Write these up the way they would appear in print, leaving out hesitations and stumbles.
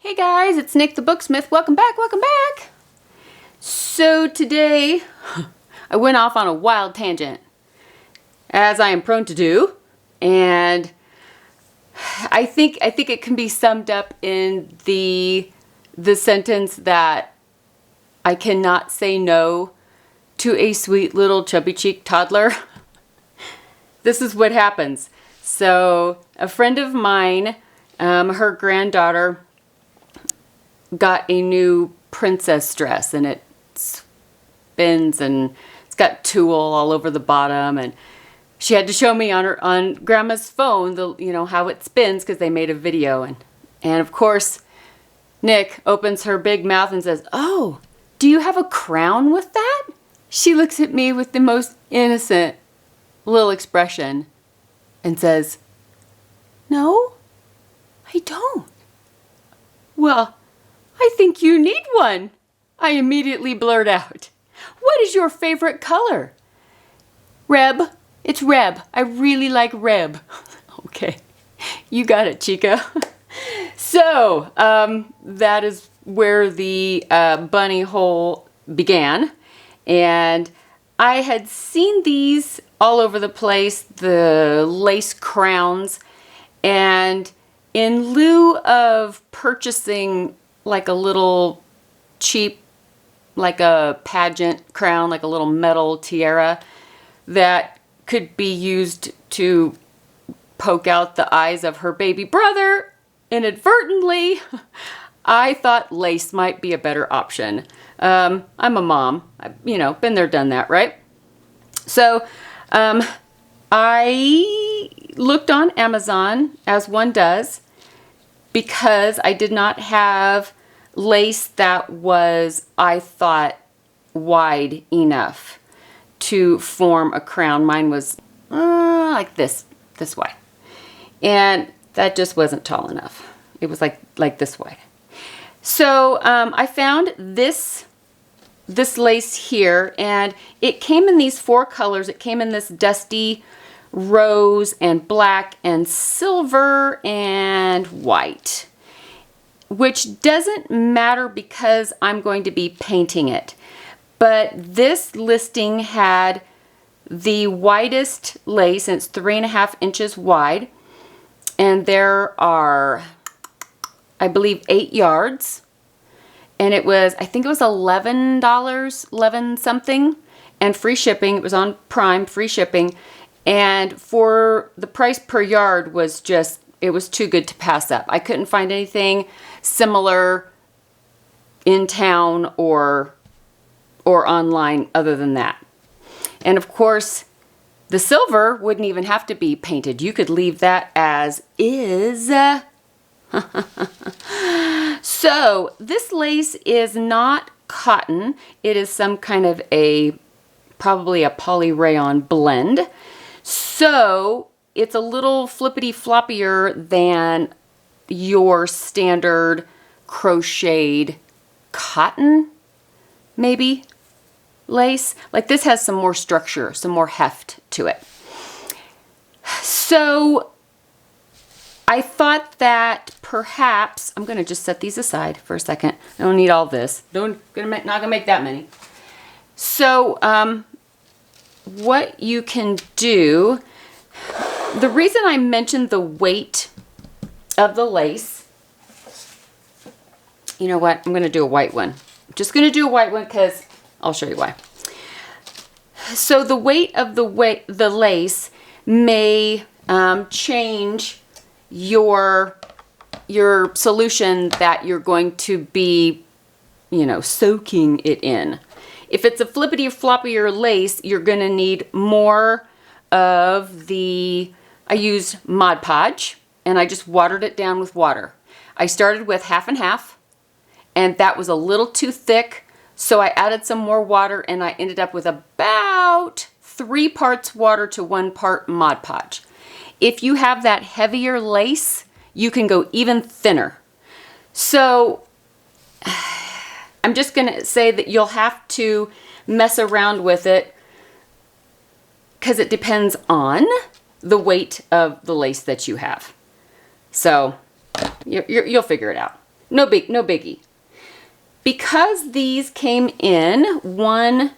Hey guys, it's Nick the Booksmith. Welcome back, welcome back. So today, I went off on a wild tangent, as I am prone to do, and I think it can be summed up in the sentence that I cannot say no to a sweet little chubby cheeked toddler. This is what happens. So a friend of mine, her granddaughter got a new princess dress, and it spins and it's got tulle all over the bottom, and she had to show me on grandma's phone how it spins because they made a video, and of course Nick opens her big mouth and says, "Oh, do you have a crown with that?" She looks at me with the most innocent little expression and says, "No, I don't." "Well, I think you need one," I immediately blurt out. "What is your favorite color?" "Reb. It's Reb. I really like Reb." Okay, you got it, Chica. So, that is where the bunny hole began. And I had seen these all over the place, the lace crowns. And in lieu of purchasing like a little cheap, like a pageant crown, like a little metal tiara that could be used to poke out the eyes of her baby brother inadvertently, I thought lace might be a better option. I'm a mom. I've, been there, done that, right? So I looked on Amazon, as one does, because I did not have lace that was, I thought, wide enough to form a crown. Mine was like this way. And that just wasn't tall enough. It was like this way. So I found this lace here, and it came in these 4 colors. It came in this dusty rose and black and silver and white, which doesn't matter because I'm going to be painting it. But this listing had the widest lace, and it's 3.5 inches wide, and there are, I believe, 8 yards, and it was, I think it was $11, 11 something, and free shipping. It was on Prime, free shipping, and for the price per yard was just, it was too good to pass up. I couldn't find anything similar in town or online other than that. And of course, the silver wouldn't even have to be painted. You could leave that as is. So this lace is not cotton. It is some kind of probably a poly rayon blend. So it's a little flippity floppier than your standard crocheted cotton, maybe, lace. Like this has some more structure, some more heft to it. So I thought that perhaps, I'm going to just set these aside for a second. I don't need all this. Not going to make that many. So what you can do, the reason I mentioned the weight of the lace, you know what? I'm going to do a white one. I'm just going to do a white one because I'll show you why. So the weight of the lace may change your solution that you're going to be, soaking it in. If it's a flippity floppier lace, you're going to need more of I used Mod Podge, and I just watered it down with water. I started with half and half, and that was a little too thick, so I added some more water, and I ended up with about 3 parts water to 1 part Mod Podge. If you have that heavier lace, you can go even thinner. So I'm just going to say that you'll have to mess around with it because it depends on the weight of the lace that you have. So you'll figure it out. No biggie. Because these came in one,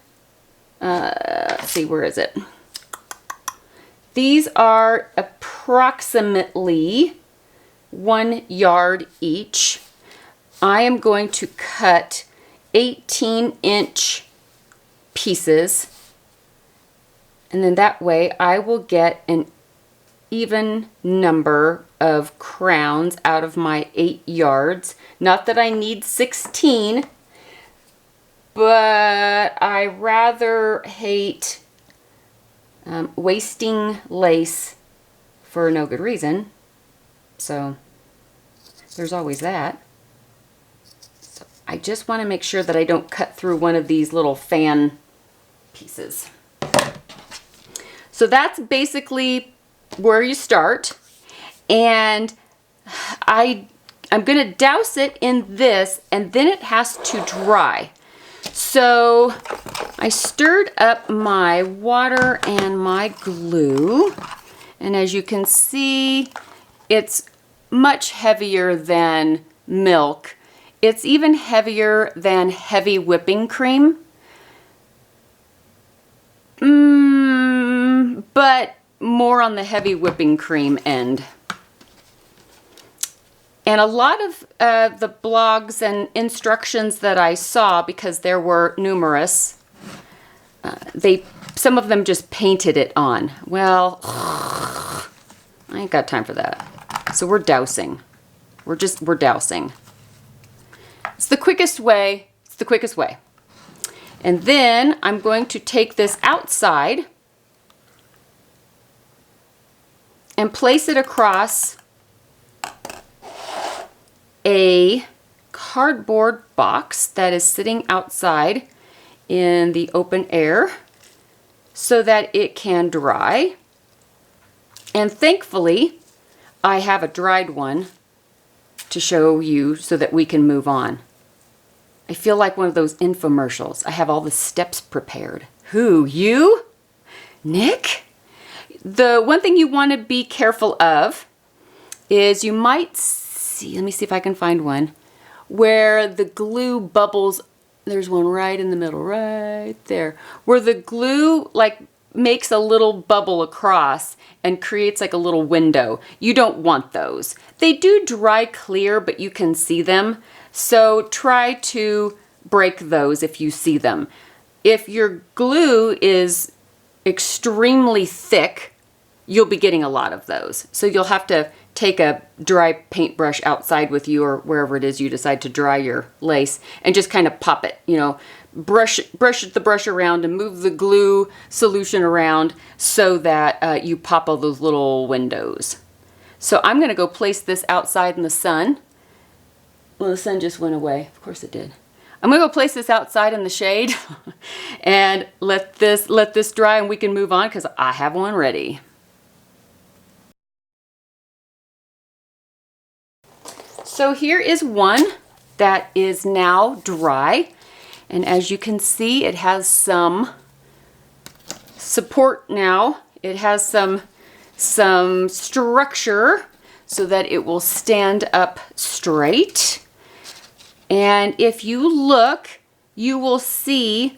let's see, where is it? These are approximately 1 yard each. I am going to cut 18-inch pieces, and then that way I will get an even number of crowns out of my 8 yards. Not that I need 16, but I rather hate wasting lace for no good reason. So there's always that. So I just want to make sure that I don't cut through one of these little fan pieces. So that's basically where you start. And I'm going to douse it in this, and then it has to dry. So I stirred up my water and my glue, and as you can see, it's much heavier than milk. It's even heavier than heavy whipping cream. But more on the heavy whipping cream end. And a lot of the blogs and instructions that I saw, because there were numerous, some of them just painted it on. Well, I ain't got time for that. So we're dousing. We're dousing. It's the quickest way. It's the quickest way. And then I'm going to take this outside and place it across a cardboard box that is sitting outside in the open air so that it can dry. And thankfully, I have a dried one to show you so that we can move on. I feel like one of those infomercials. I have all the steps prepared. Who, you? Nick? The one thing you want to be careful of is you might see, let me see if I can find one, where the glue bubbles. There's one right in the middle, right there, where the glue like makes a little bubble across and creates like a little window. You don't want those. They do dry clear, but you can see them. So try to break those if you see them. If your glue is extremely thick, you'll be getting a lot of those. So you'll have to take a dry paintbrush outside with you, or wherever it is you decide to dry your lace, and just kind of pop it, you know, brush the brush around and move the glue solution around so that you pop all those little windows. So I'm going to go place this outside in the sun. Well, the sun just went away. Of course it did. I'm going to go place this outside in the shade and let this dry, and we can move on because I have one ready. So here is one that is now dry, and as you can see, it has some support now. It has some structure so that it will stand up straight. And if you look, you will see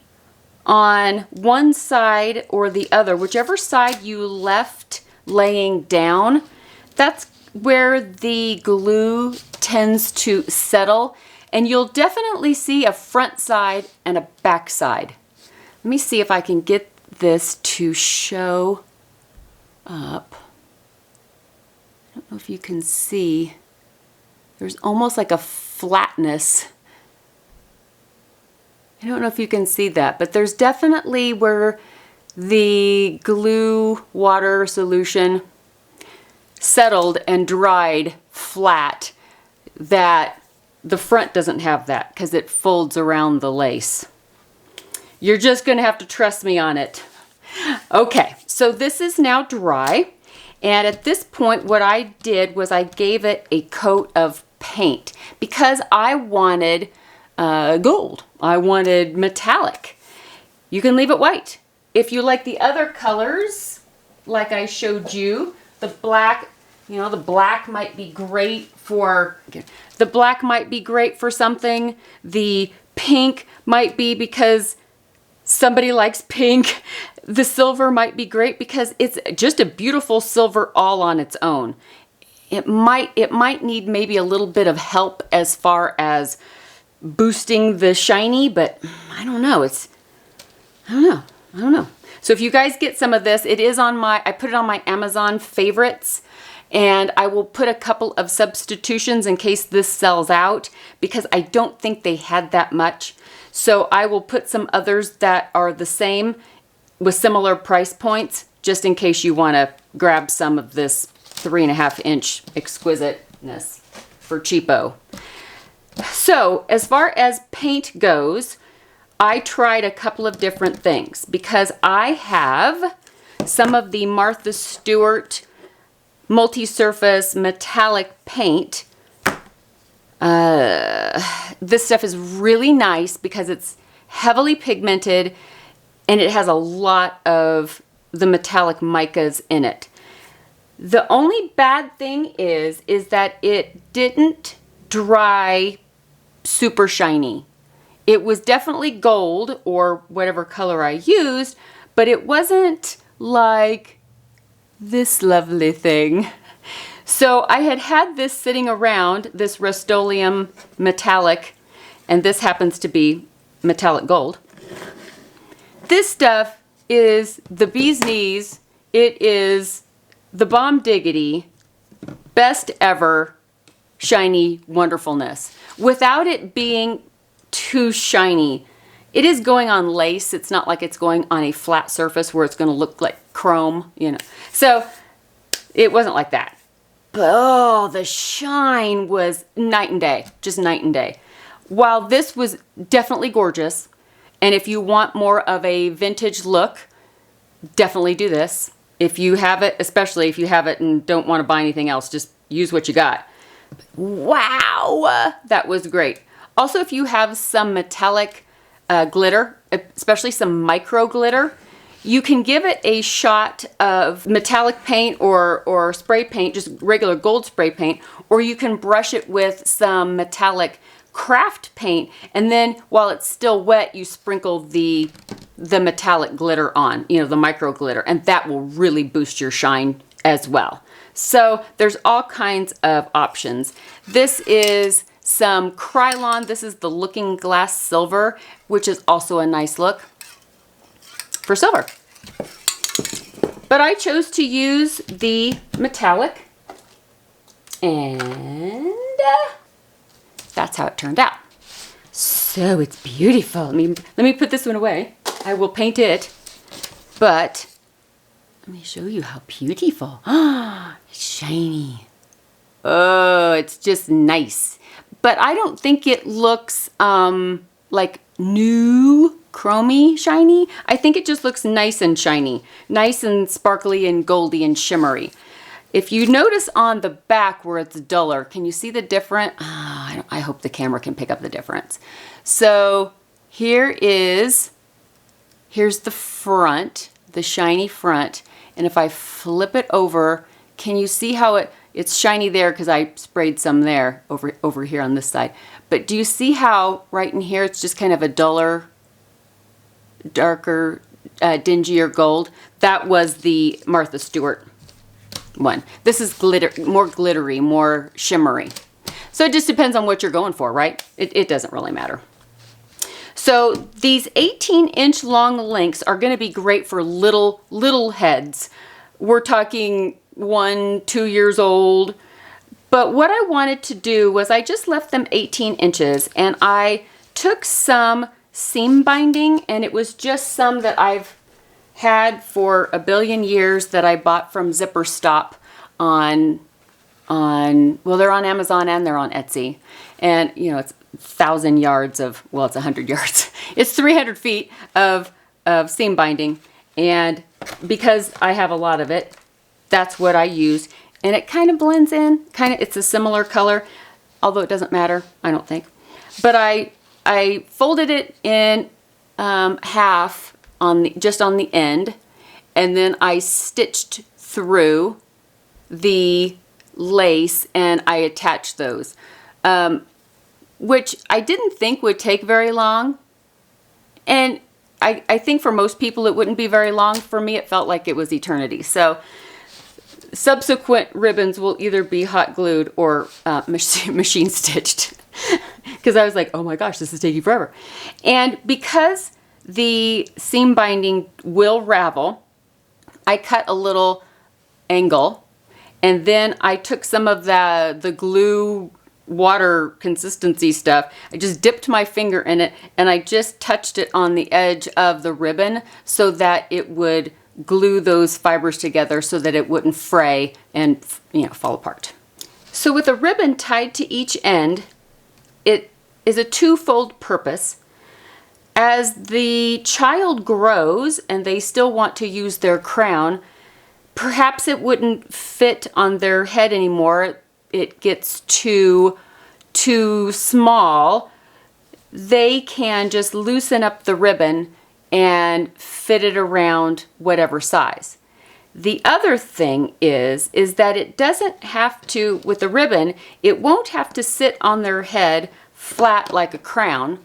on one side or the other, whichever side you left laying down, that's where the glue tends to settle. And you'll definitely see a front side and a back side. Let me see if I can get this to show up. I don't know if you can see. There's almost like a flatness. I don't know if you can see that, but there's definitely where the glue water solution settled and dried flat, that the front doesn't have that because it folds around the lace. You're just going to have to trust me on it. Okay, so this is now dry, and at this point what I did was I gave it a coat of paint because I wanted gold. I wanted metallic. You can leave it white. If you like the other colors, like I showed you, the black, You know, the black might be great for, the black might be great for something. The pink might be because somebody likes pink. The silver might be great because it's just a beautiful silver all on its own. It might need maybe a little bit of help as far as boosting the shiny, but I don't know. I don't know. So if you guys get some of this, it is on I put it on my Amazon favorites, and I will put a couple of substitutions in case this sells out because I don't think they had that much. So I will put some others that are the same with similar price points just in case you want to grab some of this 3.5-inch exquisiteness for cheapo. So as far as paint goes, I tried a couple of different things because I have some of the Martha Stewart multi-surface metallic paint. This stuff is really nice because it's heavily pigmented and it has a lot of the metallic micas in it. The only bad thing is that it didn't dry super shiny. It was definitely gold or whatever color I used, but it wasn't like this lovely thing. So I had this sitting around, this Rust-Oleum metallic, and this happens to be metallic gold. This stuff is the bee's knees. It is the bomb diggity, best ever shiny wonderfulness. Without it being too shiny. It is going on lace. It's not like it's going on a flat surface where it's going to look like chrome, you know. So it wasn't like that. But oh, the shine was night and day, just night and day. While this was definitely gorgeous, and if you want more of a vintage look, definitely do this. If you have it, especially if you have it and don't want to buy anything else, just use what you got. Wow, that was great. Also, if you have some metallic glitter, especially some micro glitter, you can give it a shot of metallic paint or spray paint, just regular gold spray paint, or you can brush it with some metallic craft paint, and then while it's still wet, you sprinkle the metallic glitter on, you know, the micro glitter, and that will really boost your shine as well. So there's all kinds of options. This is some Krylon. This is the Looking Glass Silver, which is also a nice look for silver. But I chose to use the metallic, and that's how it turned out. So it's beautiful. Let me put this one away. I will paint it, but let me show you how beautiful. Ah, it's shiny. Oh, it's just nice. But I don't think it looks like new chromy shiny. I think it just looks nice and shiny. Nice and sparkly and goldy and shimmery. If you notice on the back where it's duller, can you see the difference? Oh, I hope the camera can pick up the difference. So here's the front, the shiny front. And if I flip it over, can you see how it's shiny there because I sprayed some there over here on this side. But do you see how right in here it's just kind of a duller, darker, dingier gold? That was the Martha Stewart one. This is more glittery, more shimmery. So it just depends on what you're going for, right? It doesn't really matter. So these 18-inch long links are going to be great for little heads. We're talking 1-2 years old. But what I wanted to do was I just left them 18 inches, and I took some seam binding, and it was just some that I've had for a billion years that I bought from Zipper Stop well, they're on Amazon and they're on Etsy. And, you know, it's 1,000 yards of, well, it's 100 yards. It's 300 feet of seam binding. And because I have a lot of it, that's what I use. And it kind of blends in. It's a similar color, although it doesn't matter, I don't think. But I folded it in half just on the end, and then I stitched through the lace and I attached those, which I didn't think would take very long. And I think for most people it wouldn't be very long. For me, it felt like it was eternity. So subsequent ribbons will either be hot glued or machine stitched. Because I was like, oh my gosh, this is taking forever. And because the seam binding will ravel, I cut a little angle, and then I took some of the glue water consistency stuff. I just dipped my finger in it and I just touched it on the edge of the ribbon so that it would glue those fibers together so that it wouldn't fray and, you know, fall apart. So with a ribbon tied to each end, it is a twofold purpose. As the child grows and they still want to use their crown, perhaps it wouldn't fit on their head anymore. It gets too small. They can just loosen up the ribbon and fit it around whatever size. The other thing is that it doesn't have to, with the ribbon, it won't have to sit on their head flat like a crown.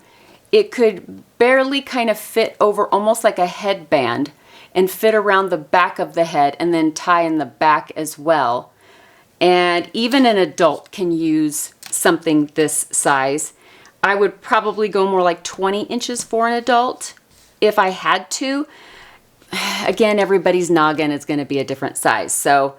It could barely kind of fit over almost like a headband and fit around the back of the head and then tie in the back as well. And even an adult can use something this size. I would probably go more like 20 inches for an adult if I had to. Again, everybody's noggin is going to be a different size. So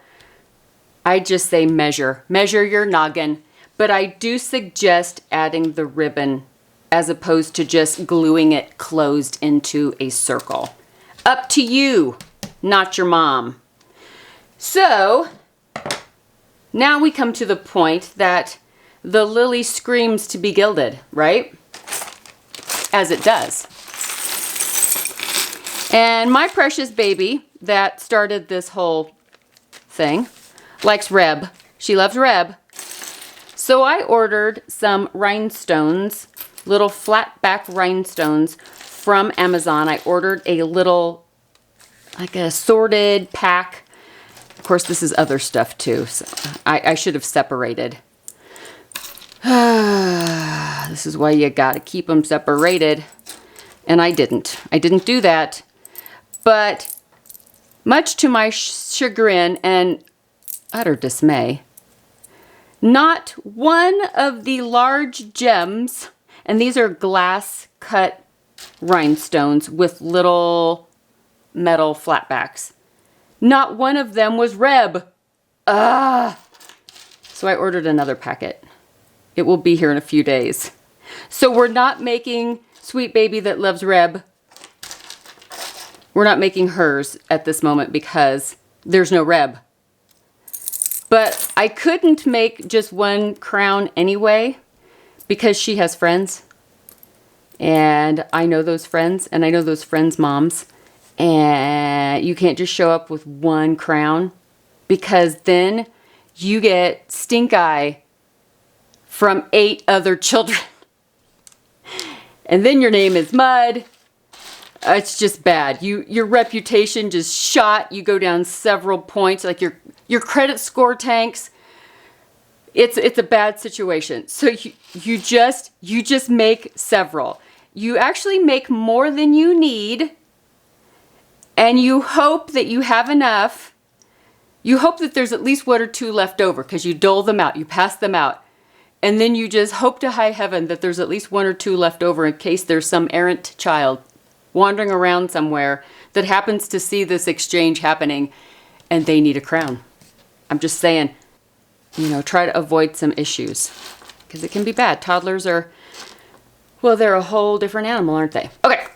I just say measure your noggin. But I do suggest adding the ribbon as opposed to just gluing it closed into a circle. Up to you, not your mom. So now we come to the point that the lily screams to be gilded, right? As it does. And my precious baby that started this whole thing likes Reb. She loves Reb. So I ordered some rhinestones, little flat back rhinestones from Amazon. I ordered a little, like a assorted pack. Of course, this is other stuff too, so I should have separated. This is why you gotta keep them separated. And I didn't. I didn't do that. But much to my chagrin and utter dismay, not one of the large gems, and these are glass cut rhinestones with little metal flatbacks, not one of them was Reb. So I ordered another packet. It will be here in a few days. So we're not making Sweet Baby that loves Reb. We're not making hers at this moment because there's no Reb. But I couldn't make just one crown anyway because she has friends. And I know those friends and I know those friends' moms. And you can't just show up with one crown because then you get stink eye from 8 other children. And then your name is mud. It's just bad. Your reputation just shot. You go down several points, like your credit score tanks. It's a bad situation. So you just make several. You actually make more than you need, and you hope that you have enough. You hope that there's at least 1 or 2 left over because you dole them out, you pass them out. And then you just hope to high heaven that there's at least 1 or 2 left over in case there's some errant child wandering around somewhere that happens to see this exchange happening and they need a crown. I'm just saying, you know, try to avoid some issues because it can be bad. Toddlers are, well, they're a whole different animal, aren't they? Okay,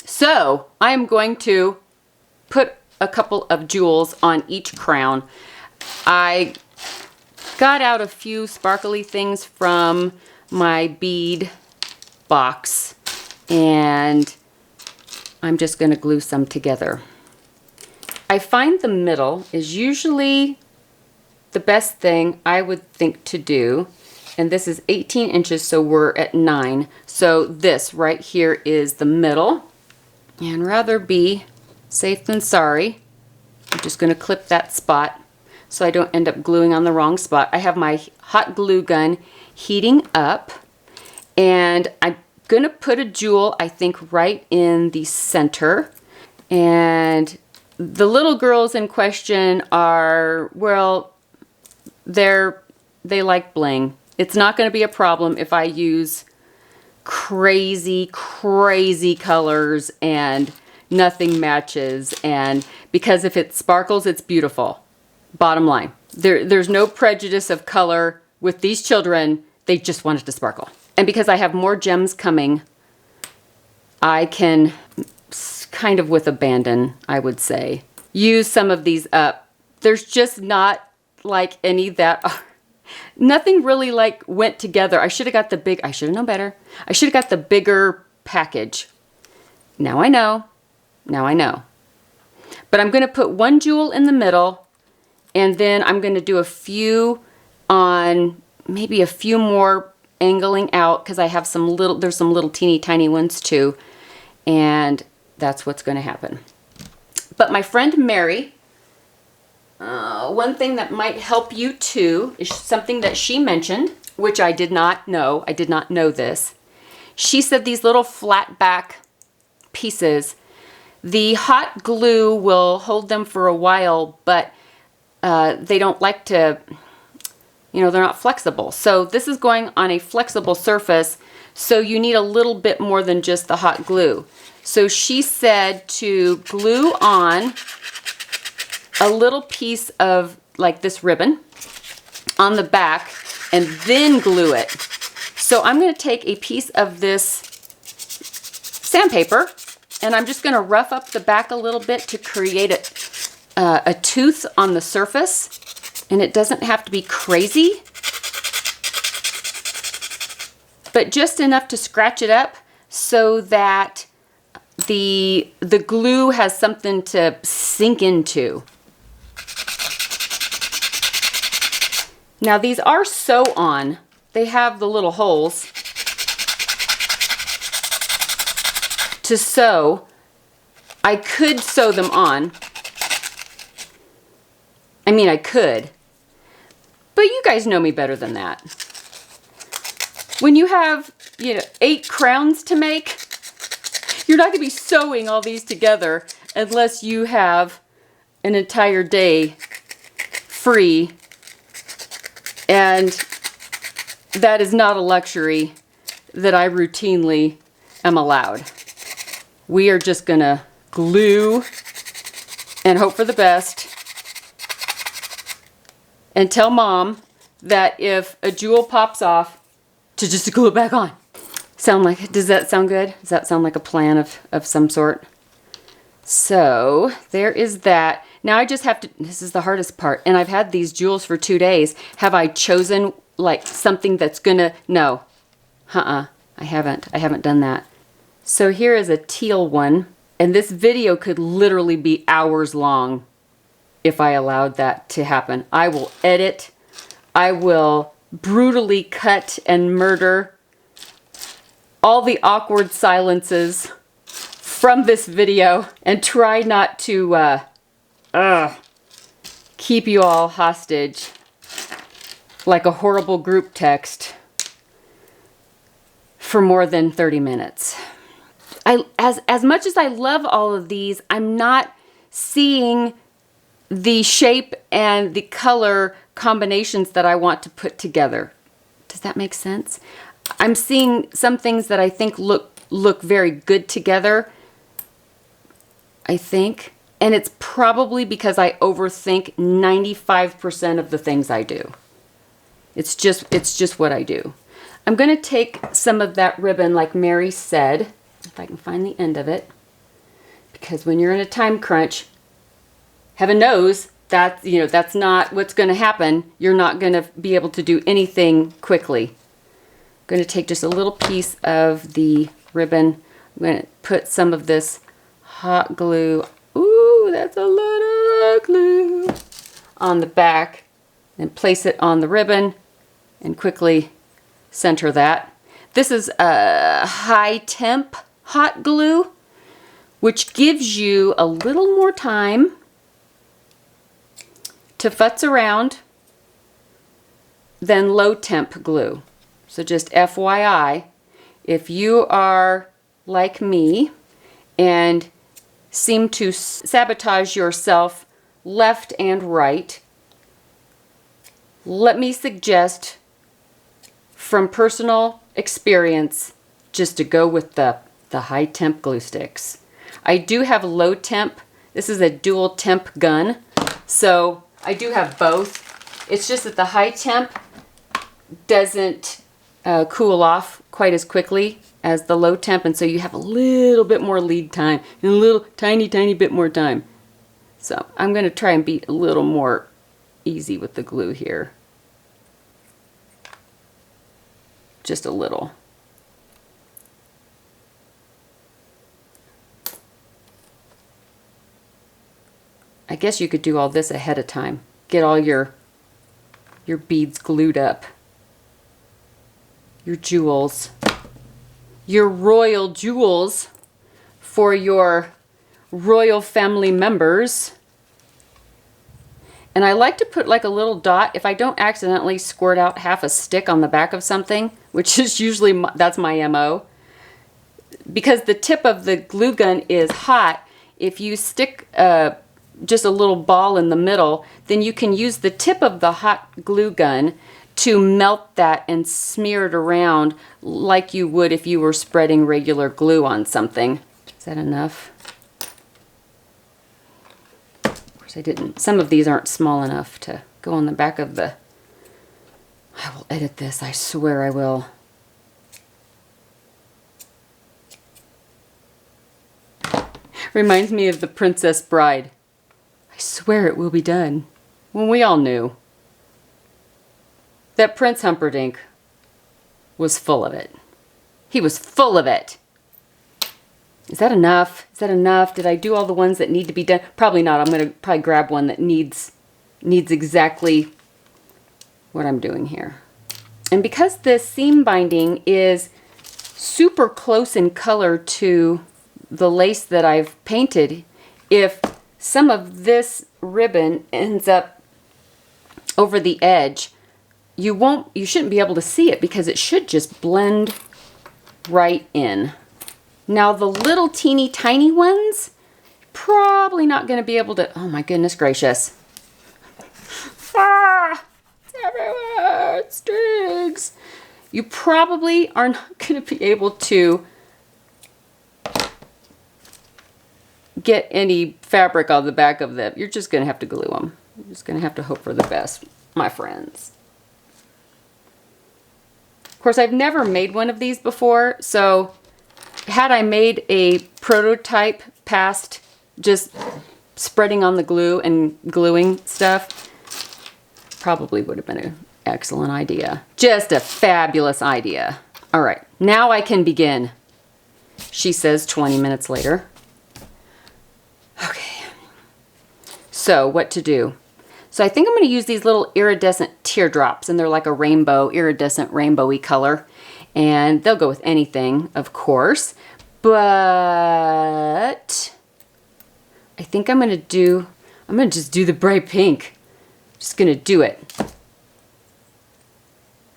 so I'm going to put a couple of jewels on each crown. I got out a few sparkly things from my bead box and I'm just going to glue some together. I find the middle is usually the best thing I would think to do. And this is 18 inches, so we're at 9. So this right here is the middle. And rather be safe than sorry, I'm just going to clip that spot. so I don't end up gluing on the wrong spot. I have my hot glue gun heating up, and I'm gonna put a jewel, I think, right in the center. And the little girls in question are, well, they like bling. It's not gonna be a problem if I use crazy, crazy colors and nothing matches, and because if it sparkles, it's beautiful. Bottom line, there's no prejudice of color with these children. They just want it to sparkle. And because I have more gems coming, I can kind of with abandon, I would say, use some of these up. There's just not like any that are, nothing really like went together. I should have got the big, I should have known better. I should have got the bigger package. Now I know. Now I know. But I'm going to put one jewel in the middle, and then I'm going to do a few on, maybe a few more angling out, because I have some little, there's some little teeny tiny ones too, and that's what's going to happen. But my friend Mary, one thing that might help you too is something that she mentioned, which I did not know. I did not know this. She said these little flat back pieces, the hot glue will hold them for a while, but they don't like to, you know, they're not flexible. So this is going on a flexible surface, so you need a little bit more than just the hot glue. So she said to glue on a little piece of like this ribbon on the back and then glue it. So I'm going to take a piece of this sandpaper and I'm just going to rough up the back a little bit to create a tooth on the surface. And it doesn't have to be crazy, but just enough to scratch it up so that the glue has something to sink into. Now these are sew on. They have the little holes to sew. I could sew them on. I mean, I could. But you guys know me better than that. When you have, 8 crowns to make, you're not going to be sewing all these together unless you have an entire day free. And that is not a luxury that I routinely am allowed. We are just going to glue and hope for the best. And tell Mom that if a jewel pops off, to just glue it back on. Does that sound good? Does that sound like a plan of some sort? So there is that. Now I just have to, this is the hardest part, and I've had these jewels for 2 days. Have I chosen like something that's gonna, no. I haven't done that. So here is a teal one, and this video could literally be hours long. If I allowed that to happen. I will edit, I will brutally cut and murder all the awkward silences from this video and try not to keep you all hostage like a horrible group text for more than 30 minutes. As much as I love all of these, I'm not seeing the shape and the color combinations that I want to put together. Does that make sense? I'm seeing some things that I think look very good together. I think. And it's probably because I overthink 95% of the things I do. It's just what I do. I'm going to take some of that ribbon like Mary said, if I can find the end of it. Because when you're in a time crunch, heaven knows that, that's not what's going to happen. You're not going to be able to do anything quickly. I'm going to take just a little piece of the ribbon. I'm going to put some of this hot glue. Ooh, that's a lot of glue. On the back. And place it on the ribbon and quickly center that. This is a high temp hot glue, which gives you a little more time to futz around than low temp glue. So just FYI, if you are like me and seem to sabotage yourself left and right, let me suggest from personal experience just to go with the high temp glue sticks. I do have low temp. This is a dual temp gun, so I do have both. It's just that the high temp doesn't cool off quite as quickly as the low temp, and so you have a little bit more lead time and a little tiny bit more time. So I'm going to try and be a little more easy with the glue here. Just a little. I guess you could do all this ahead of time. Get all your beads glued up. Your jewels. Your royal jewels for your royal family members. And I like to put like a little dot if I don't accidentally squirt out half a stick on the back of something, which is usually, that's my MO. Because the tip of the glue gun is hot, if you stick just a little ball in the middle, then you can use the tip of the hot glue gun to melt that and smear it around like you would if you were spreading regular glue on something. Is that enough? Of course I didn't. Some of these aren't small enough to go on the back of the... I will edit this, I swear I will. Reminds me of The Princess Bride. I swear it will be done. Well, we all knew that Prince Humperdinck was full of it. He was full of it. Is that enough? Is that enough? Did I do all the ones that need to be done? Probably not. I'm going to probably grab one that needs exactly what I'm doing here. And because this seam binding is super close in color to the lace that I've painted, if some of this ribbon ends up over the edge, you shouldn't be able to see it because it should just blend right in. Now the little teeny tiny ones, probably not going to be able to, oh my goodness gracious. Ah, it's everywhere, it stinks. You probably are not going to be able to get any fabric on the back of them. You're just going to have to glue them. You're just going to have to hope for the best, my friends. Of course, I've never made one of these before, so had I made a prototype past just spreading on the glue and gluing stuff, probably would have been an excellent idea. Just a fabulous idea. All right, now I can begin, she says 20 minutes later. Okay, so what to do? So I think I'm going to use these little iridescent teardrops, and they're like a rainbow, iridescent rainbowy color. And they'll go with anything, of course. But I think I'm going to just do the bright pink. Just going to do it.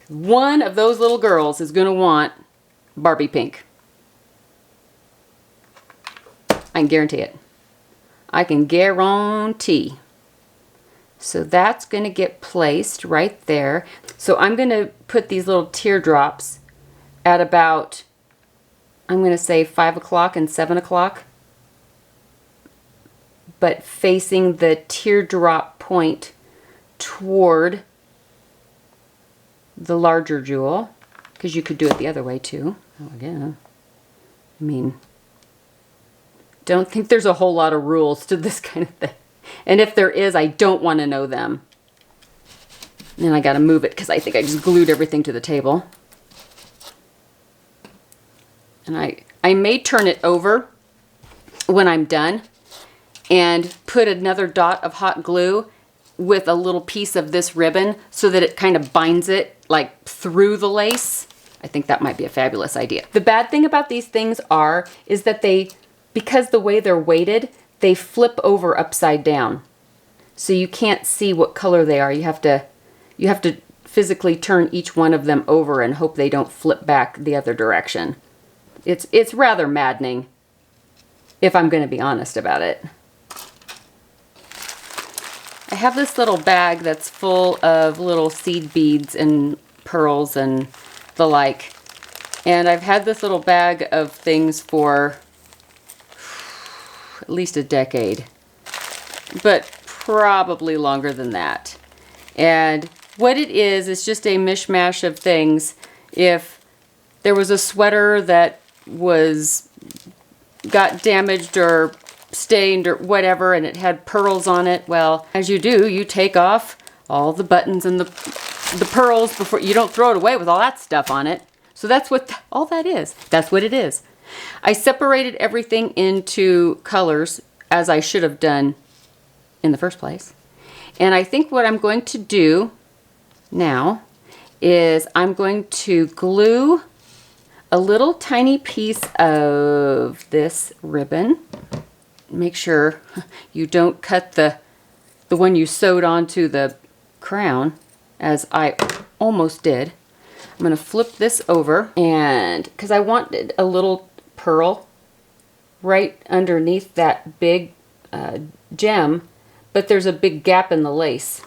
One of those little girls is going to want Barbie pink. I can guarantee it. I can guarantee. So that's going to get placed right there. So I'm going to put these little teardrops at about, I'm going to say 5 o'clock and 7 o'clock, but facing the teardrop point toward the larger jewel, because you could do it the other way too. Oh, yeah. I mean, don't think there's a whole lot of rules to this kind of thing. And if there is, I don't want to know them. And then I got to move it because I think I just glued everything to the table. And I may turn it over when I'm done and put another dot of hot glue with a little piece of this ribbon so that it kind of binds it like through the lace. I think that might be a fabulous idea. The bad thing about these things is that because the way they're weighted, they flip over upside down. so you can't see what color they are. You have to physically turn each one of them over and hope they don't flip back the other direction. It's rather maddening, if I'm going to be honest about it. I have this little bag that's full of little seed beads and pearls and the like. And I've had this little bag of things for at least a decade, but probably longer than that. And what it is just a mishmash of things. If there was a sweater that got damaged or stained or whatever, and it had pearls on it, well, as you do, you take off all the buttons and the pearls before you don't throw it away with all that stuff on it. So that's what all that is. That's what it is. I separated everything into colors, as I should have done in the first place. And I think what I'm going to do now is I'm going to glue a little tiny piece of this ribbon. Make sure you don't cut the one you sewed onto the crown, as I almost did. I'm going to flip this over, and because I wanted a little pearl right underneath that big gem, but there's a big gap in the lace.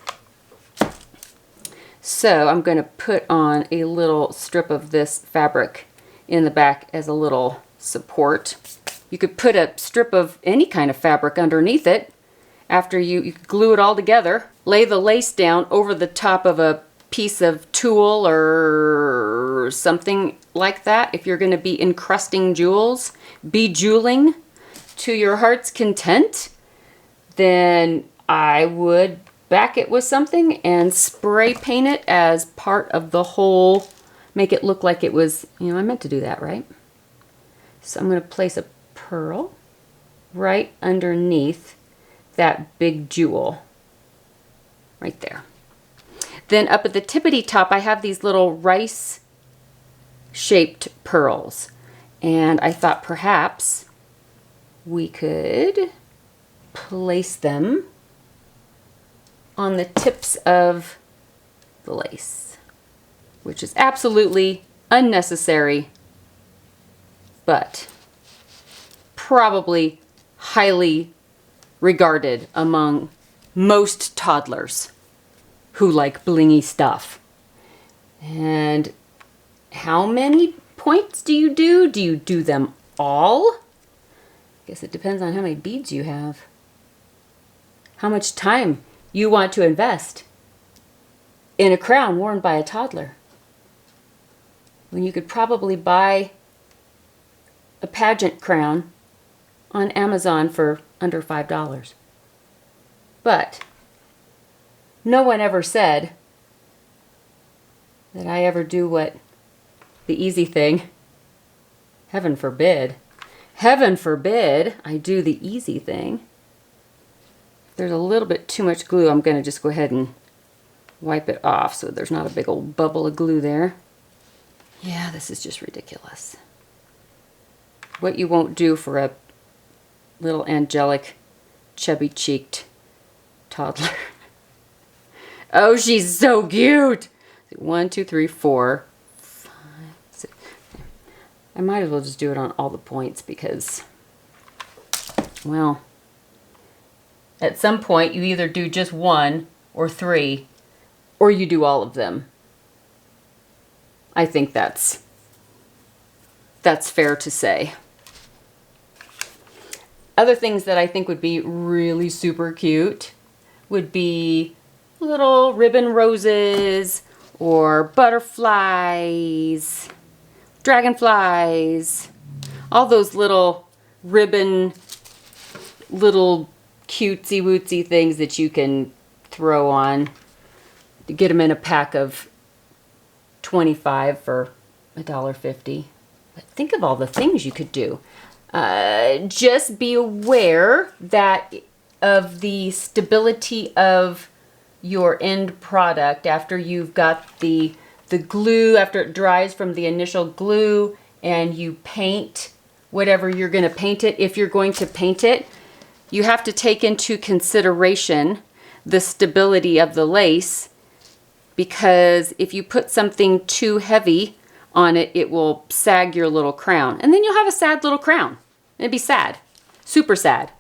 So I'm going to put on a little strip of this fabric in the back as a little support. You could put a strip of any kind of fabric underneath it. After you could glue it all together, lay the lace down over the top of a piece of tulle or something like that. If you're going to be encrusting jewels, bejeweling to your heart's content, then I would back it with something and spray paint it as part of the whole, make it look like it was, I meant to do that, right? So I'm going to place a pearl right underneath that big jewel right there. Then up at the tippity top, I have these little rice shaped pearls, and I thought perhaps we could place them on the tips of the lace, which is absolutely unnecessary, but probably highly regarded among most toddlers who like blingy stuff. And how many points do you do? Do you do them all? I guess it depends on how many beads you have. How much time you want to invest in a crown worn by a toddler, when you could probably buy a pageant crown on Amazon for under $5. But no one ever said that I ever do what the easy thing. Heaven forbid. Heaven forbid I do the easy thing. If there's a little bit too much glue, I'm going to just go ahead and wipe it off so there's not a big old bubble of glue there. Yeah, this is just ridiculous. What you won't do for a little angelic, chubby-cheeked toddler. Oh, she's so cute! 1, 2, 3, 4, 5, 6. I might as well just do it on all the points because, well, at some point you either do just 1 or 3, or you do all of them. I think that's fair to say. Other things that I think would be really super cute would be little ribbon roses or butterflies, dragonflies, all those little ribbon, little cutesy wootsy things that you can throw on. To get them in a pack of 25 for $1.50. But think of all the things you could do. Just be aware that of the stability of your end product after you've got the glue, after it dries from the initial glue and you paint whatever you're going to paint it. If you're going to paint it, you have to take into consideration the stability of the lace, because if you put something too heavy on it, it will sag your little crown. And then you'll have a sad little crown. It'd be sad. Super sad.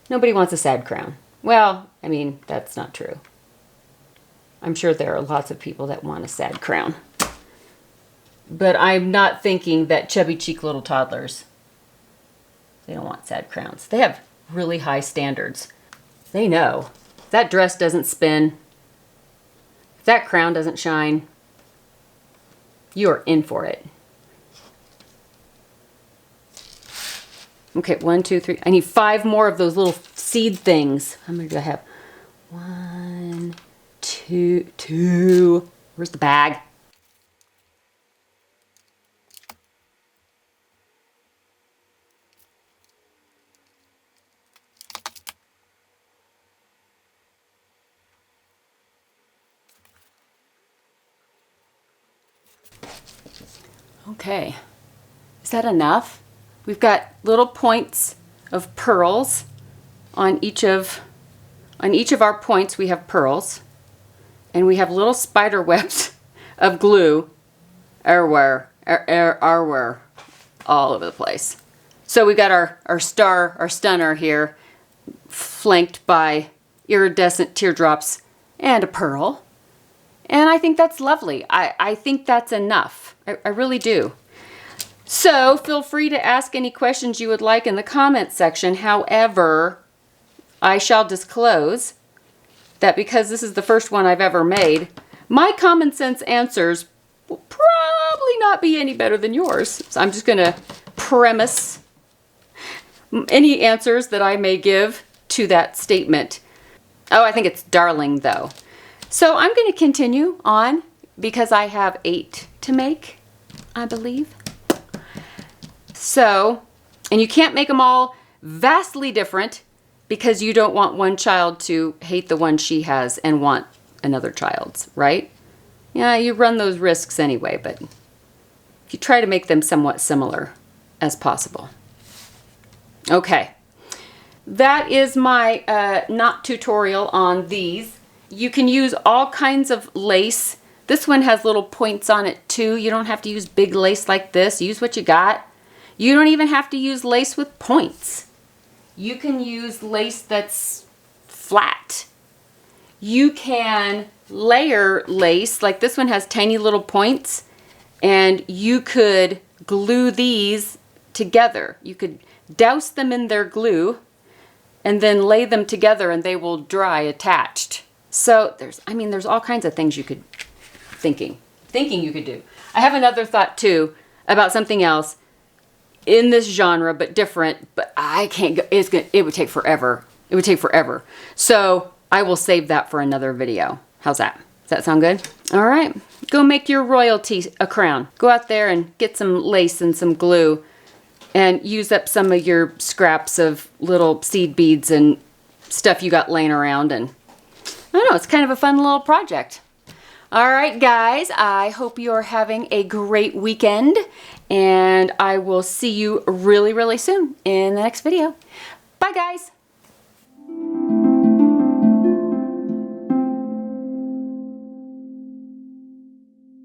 Nobody wants a sad crown. Well, I mean, that's not true. I'm sure there are lots of people that want a sad crown. But I'm not thinking that chubby cheek little toddlers, they don't want sad crowns. They have really high standards. They know if that dress doesn't spin, if that crown doesn't shine, you are in for it. Okay, 1, 2, 3. I need 5 more of those little seed things. How many do I have? 1, 2. Where's the bag? Okay, is that enough? We've got little points of pearls on each of our points. We have pearls, and we have little spider webs of glue everywhere, all over the place. So we got our stunner here, flanked by iridescent teardrops and a pearl. And I think that's lovely. I think that's enough. I really do. So feel free to ask any questions you would like in the comments section. However, I shall disclose that because this is the first one I've ever made, my common sense answers will probably not be any better than yours. So I'm just going to premise any answers that I may give to that statement. Oh, I think it's darling though. So I'm going to continue on because I have 8 to make, I believe. So, and you can't make them all vastly different because you don't want one child to hate the one she has and want another child's, right? Yeah, you run those risks anyway, but you try to make them somewhat similar as possible. Okay, that is my knot tutorial on these. You can use all kinds of lace. This one has little points on it too. You don't have to use big lace like this. Use what you got. You don't even have to use lace with points. You can use lace that's flat. You can layer lace, like this one has tiny little points, and you could glue these together. You could douse them in their glue and then lay them together and they will dry attached. So there's all kinds of things you could thinking you could do. I have another thought too about something else in this genre, but different, but I can't go, it would take forever. It would take forever. So I will save that for another video. How's that? Does that sound good? All right, go make your royalty a crown. Go out there and get some lace and some glue and use up some of your scraps of little seed beads and stuff you got laying around, and I don't know, it's kind of a fun little project. All right, guys, I hope you're having a great weekend, and I will see you really, really soon in the next video. Bye, guys.